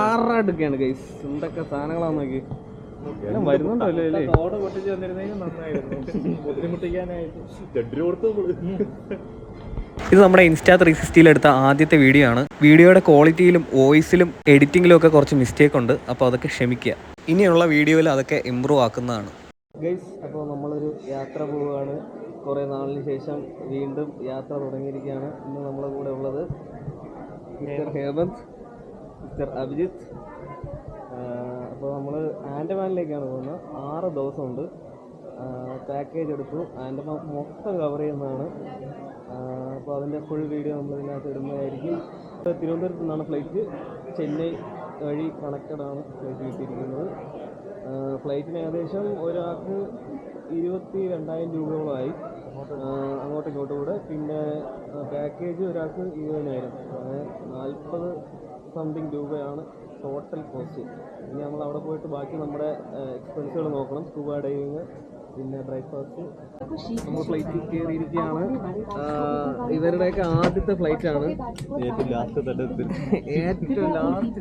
ആറാട്ടൊക്കെയാണ് guys. എന്തൊക്കെ സാധനങ്ങളാന്ന് നോക്കി. എല്ലാം വരുന്നുണ്ടോ അല്ലേ? ഇത് നമ്മുടെ ഇൻസ്റ്റാ 360 എടുത്ത ആദ്യത്തെ വീഡിയോ ആണ്. വീഡിയോയുടെ ക്വാളിറ്റിയിലും വോയിസിലും എഡിറ്റിങ്ങിലും ഒക്കെ കുറച്ച് മിസ്റ്റേക്ക് ഉണ്ട്. അപ്പോൾ അതൊക്കെ ക്ഷമിക്കുക. ഇനിയുള്ള വീഡിയോയിൽ അതൊക്കെ ഇമ്പ്രൂവ് ആക്കുന്നതാണ്. ഗൈസ്, അപ്പോൾ നമ്മളൊരു യാത്ര പോവുകയാണ്. കുറേ നാളിന് ശേഷം വീണ്ടും യാത്ര തുടങ്ങിയിരിക്കുകയാണ്. ഇന്ന് നമ്മുടെ കൂടെ ഉള്ളത് മിസ്റ്റർ ഹേമന്ത്, മിസ്റ്റർ അഭിജിത്ത്. അപ്പോൾ നമ്മൾ ആൻഡമാനിലേക്കാണ് പോകുന്നത്. 6 ദിവസമുണ്ട്. പാക്കേജ് എടുത്തു. ആൻഡമാൻ മൊത്തം കവർ ചെയ്യുന്നതാണ്. അപ്പോൾ അതിൻ്റെ ഫുൾ വീഡിയോ നമ്മളിതിനകത്ത് ഇടുന്നതായിരിക്കും. തിരുവനന്തപുരത്ത് നിന്നാണ് ഫ്ലൈറ്റ്. ചെന്നൈ വഴി കണക്റ്റഡാണ് ഫ്ലൈറ്റ് കിട്ടിയിരിക്കുന്നത്. ഫ്ലൈറ്റിന് ഏകദേശം ഒരാൾക്ക് 22,000 രൂപയോളമായി അങ്ങോട്ടും ഇങ്ങോട്ടും കൂടെ. പിന്നെ പാക്കേജ് ഒരാൾക്ക് 20,000, 40 സംതിങ് രൂപയാണ് ടോട്ടൽ കോസ്റ്റ്. ഇനി നമ്മൾ അവിടെ പോയിട്ട് ബാക്കി നമ്മുടെ എക്സ്പെൻസുകൾ നോക്കണം. സ്കൂബ ഡൈവിങ്, പിന്നെ ബ്രേക്ക്ഫാസ്റ്റ്. നമ്മൾ ഫ്ലൈറ്റിൽ കയറിയിരിക്കുകയാണ്. ഇവരുടെയൊക്കെ ആദ്യത്തെ ഫ്ലൈറ്റാണ്. ഏറ്റവും ലാസ്റ്റ്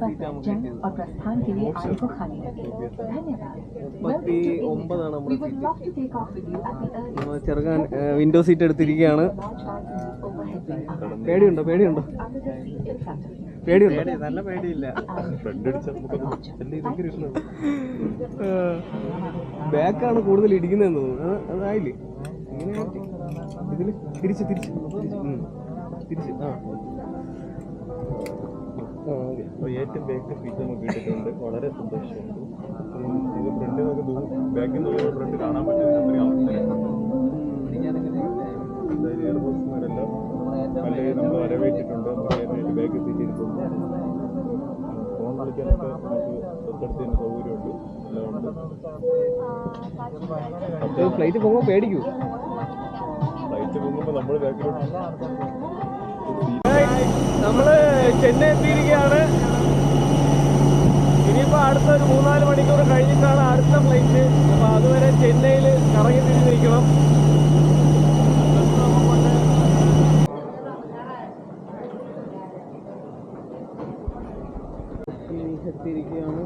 സീറ്റ് നമുക്ക് കിട്ടിയത്. 39 നമ്മുടെ സീറ്റ്. ചെറുക്കാൻ വിൻഡോ സീറ്റ് എടുത്തിരിക്കുകയാണ്. പേടിയുണ്ടോ? നല്ല പേടിയില്ല. ബാക്കാണ് കൂടുതൽ ഇടിക്കുന്നതെന്ന് തോന്നുന്നു. അതായില്ലേ ഇങ്ങനെ ഇതില് തിരിച്ച് ഏറ്റവും ബാക്ക് സീറ്റ് നമുക്ക് കിട്ടിയിട്ടുണ്ട്. വളരെ സന്തോഷമുണ്ട്. ഇത് ഫ്രണ്ട് നമുക്ക് ബാക്കിൽ നിന്ന് ഫ്രണ്ട് കാണാൻ പറ്റുന്ന എയർ ഹോസ്റ്റർമാരെല്ലാം അല്ലെങ്കിൽ നമ്മൾ വരവേറ്റിട്ടുണ്ട്. നമുക്ക് ബാക്ക് സീറ്റ് ഇരിക്കുന്നു. ഫോൺ വിളിക്കാനൊക്കെ നമുക്ക് തൊട്ടടുത്തതിന് സൗകര്യമുണ്ട്. എല്ലാം ഫ്ലൈറ്റ് പോകുമ്പോൾ പേടിക്കൂ. ഫ്ലൈറ്റ് പോകുമ്പോൾ നമ്മൾ ബാക്കിലോട്ട്. നമ്മൾ ചെന്നൈ എത്തിയിരിക്കുകയാണ്. ഇനിയിപ്പോൾ അടുത്തൊരു 3-4 മണിക്കൂർ കഴിഞ്ഞിട്ടാണ് അടുത്ത ഫ്ലൈറ്റ്. അപ്പോൾ അതുവരെ ചെന്നൈയിൽ കറങ്ങി തിരിഞ്ഞിരിക്കണം. എത്തിയിരിക്കുകയാണ്.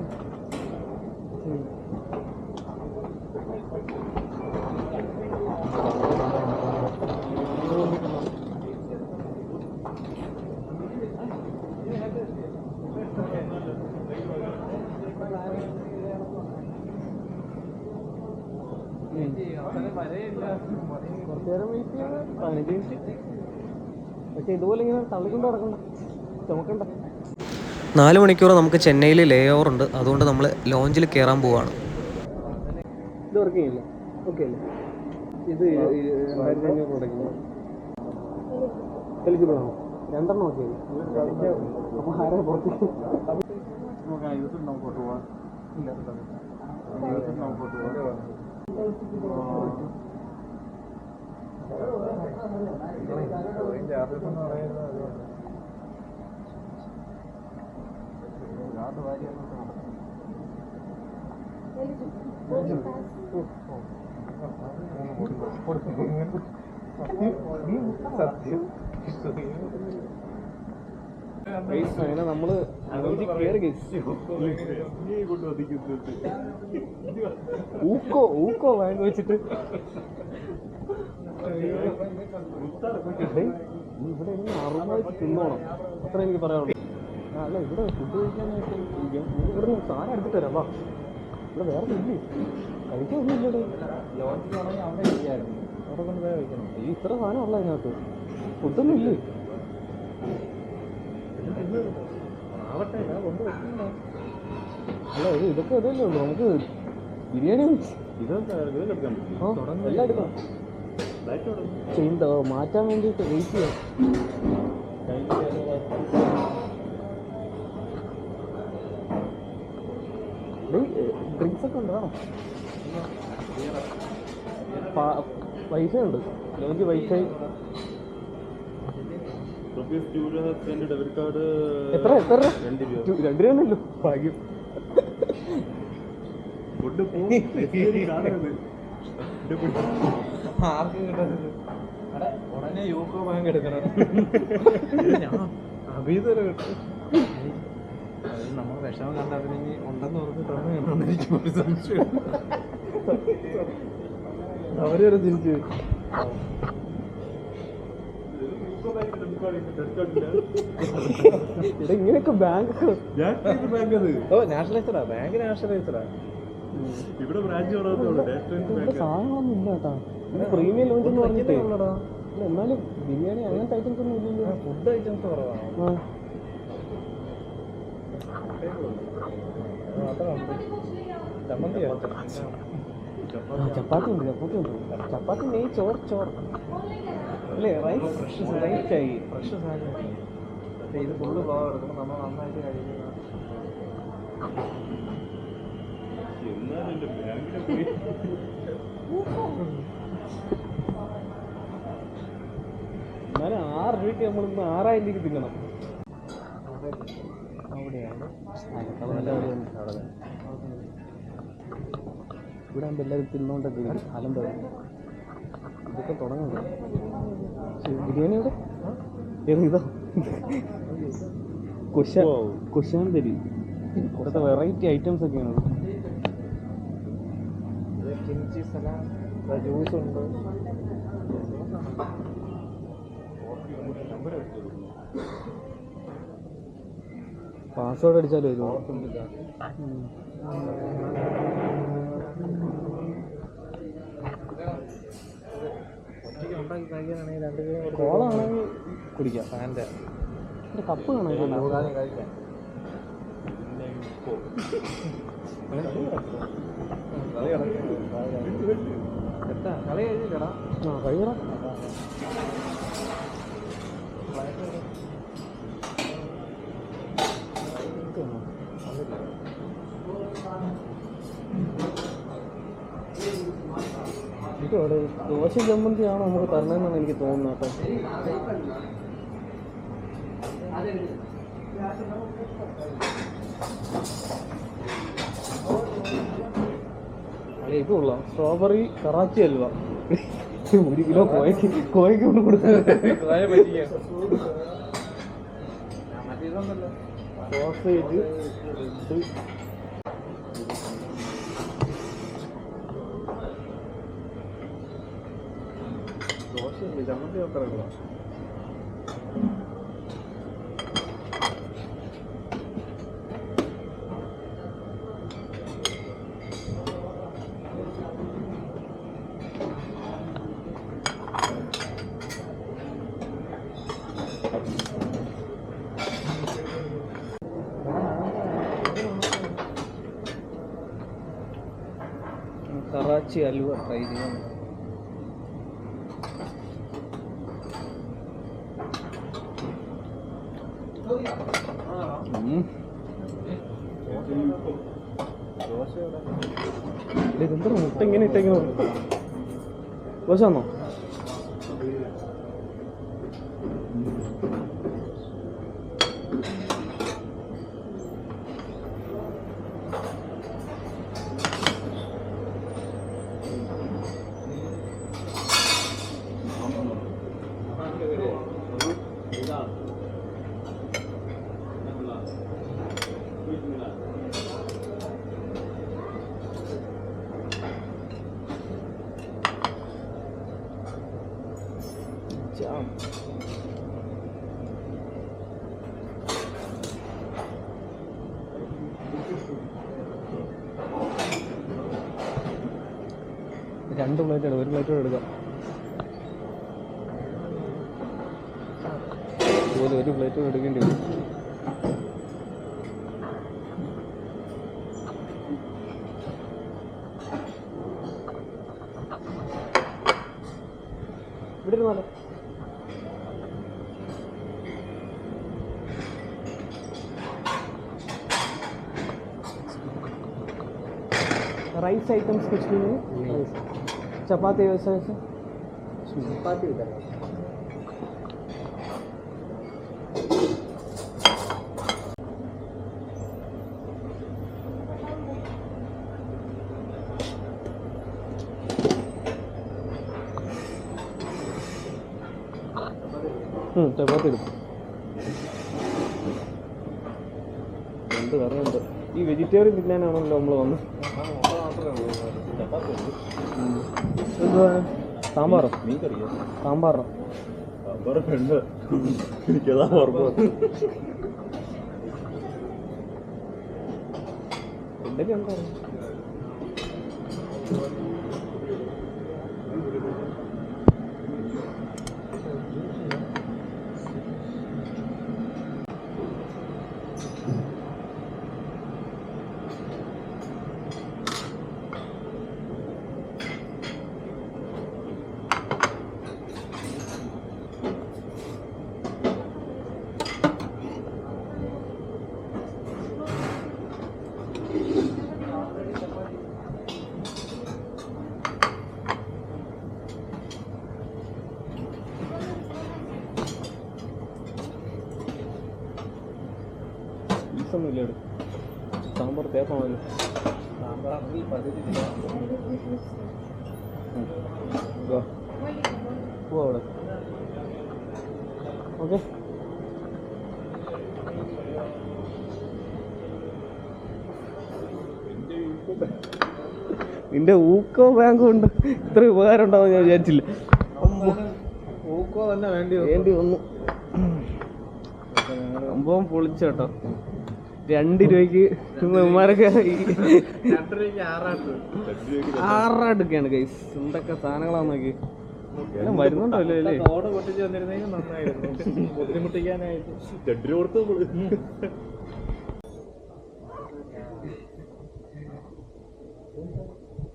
കുറച്ചു നേരം വെയിറ്റ് ചെയ്ത് 15 മിനിറ്റ്. പക്ഷെ ഇതുപോലെ ഇങ്ങനെ തള്ളിക്കൊണ്ട് നടക്കണ്ട, ചുമക്കണ്ട. 4 മണിക്കൂർ നമുക്ക് ചെന്നൈയിൽ ലേ ഓവർ ഉണ്ട്. അതുകൊണ്ട് നമ്മൾ ലോഞ്ചിൽ കയറാൻ പോവാണ്. ഇത് വർക്ക് ചെയ്യില്ല. ഓക്കെ അല്ലേ? ഇത് 2500 തുടങ്ങി എലിജിബിളാണോ? 2 ഓക്കെ. അപ്പോൾ ആരെ പുറത്തേക്ക് പോവാം. അങ്ങനെ നമ്മള് കയറി ഊക്കോ വാങ്ങി വെച്ചിട്ട് ഇവിടെ അറുപത് തിന്നോണം. അത്ര എനിക്ക് പറയാനുള്ളൂ. അല്ല, ഇവിടെ ഫുഡ് കഴിക്കാനായിട്ട് ഇവിടെ സാധനം എടുത്തിട്ട് തരാം. വാ, ഇവിടെ വേറെ ഇല്ലേ? കഴിക്കാനൊന്നും ഇല്ലടേ. ലോഞ്ച് ആണെങ്കിൽ അവിടെ ഇരിക്കായിരുന്നു. അവിടെ കൊണ്ട് വേറെ കഴിക്കണം. ഈ ഇത്ര സാധനം ഉള്ള അതിനകത്ത് ഫുഡൊന്നും ഇല്ലേ? ആവട്ടെ, കൊണ്ട് വെക്കണ്ട. അല്ല, ഇതൊക്കെ ഇതല്ലേ ഉള്ളൂ. നമുക്ക് ബിരിയാണി എല്ലാം എടുക്കാം. മാറ്റാൻ വേണ്ടിയിട്ട് വെയിറ്റ് ചെയ്യാം. ഡ്രിങ്ക്സ് ഒക്കെ ഉണ്ടോ? പൈസ ഉണ്ട്. ലോഞ്ച് വൈഫൈ എത്ര 2 രൂപ ഭാഗ്യം. ആർക്കും കിട്ടുന്നത് ഉടനെ യൂക്കോ ബാങ്ക് എടുക്കണം. അഭീതര കിട്ടും. നമ്മൾ വിഷമം കണ്ടതിന് ഉണ്ടെന്ന് പറഞ്ഞിട്ടാണ് എനിക്ക് ഒരു സംശയം. അവരൊരു തിരിച്ചു ഇങ്ങനെയൊക്കെ ബാങ്ക് നാഷണലൈസറാ, ബാങ്ക് നാഷണലൈസറാ. ഇവിടെ ബ്രാഞ്ച് സാധനങ്ങളൊന്നും ഇല്ല കേട്ടാ. പ്രീമിയം ലോഞ്ച് എന്ന് പറഞ്ഞിട്ടേ എന്നാലും ബിരിയാണി അങ്ങനത്തെ ഐറ്റംസ് ഒന്നും ഇല്ലല്ലോ. ഫുഡ് ഐറ്റംസ് കുറവാണ്. ചപ്പാത്തി ഉണ്ട്, ചപ്പാത്തി നെയ് ചോർ അല്ലേ? റൈസ് റൈസായി ഫ്രഷ് സാധനം. ഇത് ഫുള്ള് ഫ്ലവർ എടുക്കണം, നമ്മൾ നന്നായിട്ട് കഴിക്കണം. എന്നാലും 6 രൂപയ്ക്ക് നമ്മളിന്ന് 6000 രൂപയ്ക്ക് തിന്നണം. അവിടെയാണ് ഇവിടെ ആകുമ്പോൾ എല്ലാവരും തിന്നോണ്ടൊക്കെ അലമ്പ. ഇതൊക്കെ തുടങ്ങുന്നത് ബിരിയാണി ഇവിടെ ഇതാ കുശാൻ തരി. ഇവിടുത്തെ വെറൈറ്റി ഐറ്റംസ് ഒക്കെയാണ്. ജ്യൂസ് ഉണ്ട്. പാസ്വേഡ് അടിച്ചാലോ വരുമോ? കോളാണെങ്കിൽ കുടിക്കാം. ഫാൻ്റെ കപ്പ് കാണാൻ കളി കഴിഞ്ഞില്ലടാ. ആ കഴിയണം. ഇതോടെ ദോശ ചമ്മന്തിയാണോ നമുക്ക് തരണമെന്നാണ് എനിക്ക് തോന്നുന്നത് കേട്ടോ. അല്ലെ ഇത് കൊള്ളാം. സ്ട്രോബെറി കറാച്ചി അൽവ 1 കിലോ കോയക്ക് കൊണ്ട് കൊടുത്തത്. സോസേജ് ദോശയുണ്ട്, ചമ്മന്തി മാത്രമല്ല. കറാച്ചി അലുവ ട്രൈ ചെയ്യാം. ഇതെന്താ മുട്ട ഇങ്ങനെ ഇട്ടെങ്ങനെ ദോശ ആണോ? ജാം. രണ്ട് പ്ലേറ്റ് എടുക്കാം, ഒരു പ്ലേറ്റ് എടുക്കാം. അതുപോലെ ഒരു പ്ലേറ്റ് എടുക്കേണ്ടി വരും. ഇവിടെ ഇരുന്നാലോ? राइस आइटम्स कुछ भी नहीं. चपाती वैसे वैसे चपाती इधर चपाती രണ്ട് കറിയുണ്ട്. ഈ വെജിറ്റേറിയൻ തിന്നാനാണല്ലോ നമ്മൾ വന്നത്. എന്തുവാ സാമ്പാറോ? സാമ്പാറോ? എനിക്കതാ ഓർമ്മ. എന്തൊക്കെ ഉണ്ടോ? ഒന്നുമില്ല ഇവിടെ. സാമ്പാർ തേപ്പാണല്ലോ. പോവാ അവിടെ. ഓക്കെ. നിന്റെ ഊക്കോ ബാങ്കോ ഉണ്ട്. ഇത്ര ഉപകാരം ഉണ്ടാവും ഞാൻ വിചാരിച്ചില്ല. ഊക്കോ തന്നെ വേണ്ടി വന്നു. സംഭവം പൊളിച്ചോട്ടോ. 2 രൂപയ്ക്ക് ഇവന്മാരൊക്കെ 2 രൂപയ്ക്ക് 6 എടുക്കുകയാണ് ഗൈസ്. എന്തൊക്കെ സാധനങ്ങളാന്ന് നോക്കി. എല്ലാം വരുന്നുണ്ടോ അല്ലേ? ഓട് പൊട്ടിച്ച് വന്നിരുന്നെങ്കിൽ നന്നായിരുന്നു. ബുദ്ധിമുട്ടിക്കാനായിട്ട് 2 രൂപ കൊടുത്ത്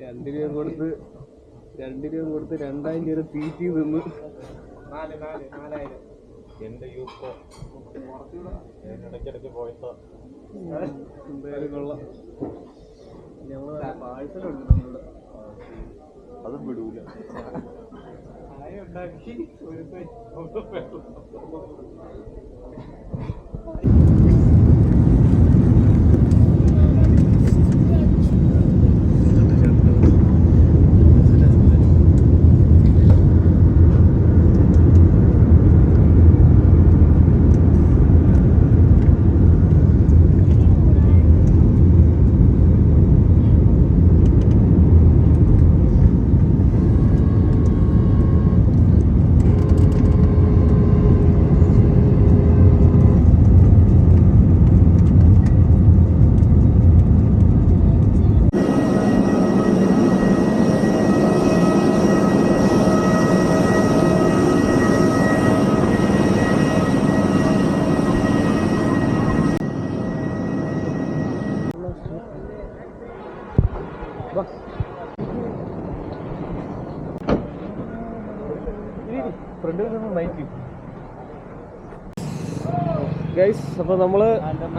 2 രൂപ കൊടുത്ത് 2000 രൂപ തീറ്റി നിന്ന് 4000 എന്റെ യൂക്കോ ഇടയ്ക്കിടയ്ക്ക് പോയതാ. എന്തായാലും കൊള്ളാം. ഞങ്ങൾ പാഴ്സൽ അതും വിടൂല. ഗൈസ്. അപ്പോൾ നമ്മൾ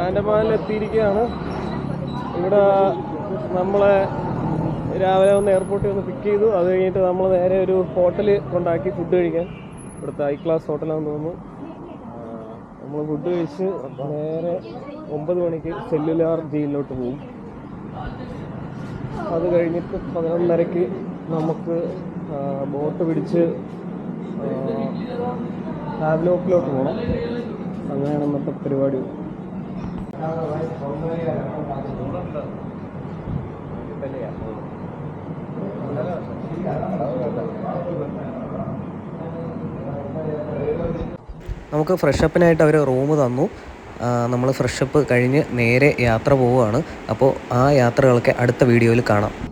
ആൻഡമാനിൽ എത്തിയിരിക്കുകയാണ്. ഇവിടെ നമ്മളെ രാവിലെ ഒന്ന് എയർപോർട്ടിൽ ഒന്ന് പിക്ക് ചെയ്തു. അത് കഴിഞ്ഞിട്ട് നമ്മൾ നേരെ ഒരു ഹോട്ടലിൽ കൊണ്ടാക്കി ഫുഡ് കഴിക്കാൻ. ഇവിടുത്തെ ഹൈ ക്ലാസ് ഹോട്ടലാണെന്ന് തോന്നുന്നു. നമ്മൾ ഫുഡ് കഴിച്ച് നേരെ 9 മണിക്ക് സെല്ലുലാർ ജയിലിലോട്ട് പോകും. അത് കഴിഞ്ഞിട്ട് 11:30 നമുക്ക് ബോട്ട് പിടിച്ച് ഹാവ്ലോക്കിലോട്ട് പോകണം. അങ്ങനെയാണ് ഇന്നത്തെ പരിപാടി. നമുക്ക് ഫ്രഷപ്പിനായിട്ട് അവർ റൂം തന്നു. നമ്മൾ ഫ്രഷപ്പ് കഴിഞ്ഞ് നേരെ യാത്ര പോവുകയാണ്. അപ്പോൾ ആ യാത്രകളൊക്കെ അടുത്ത വീഡിയോയിൽ കാണാം.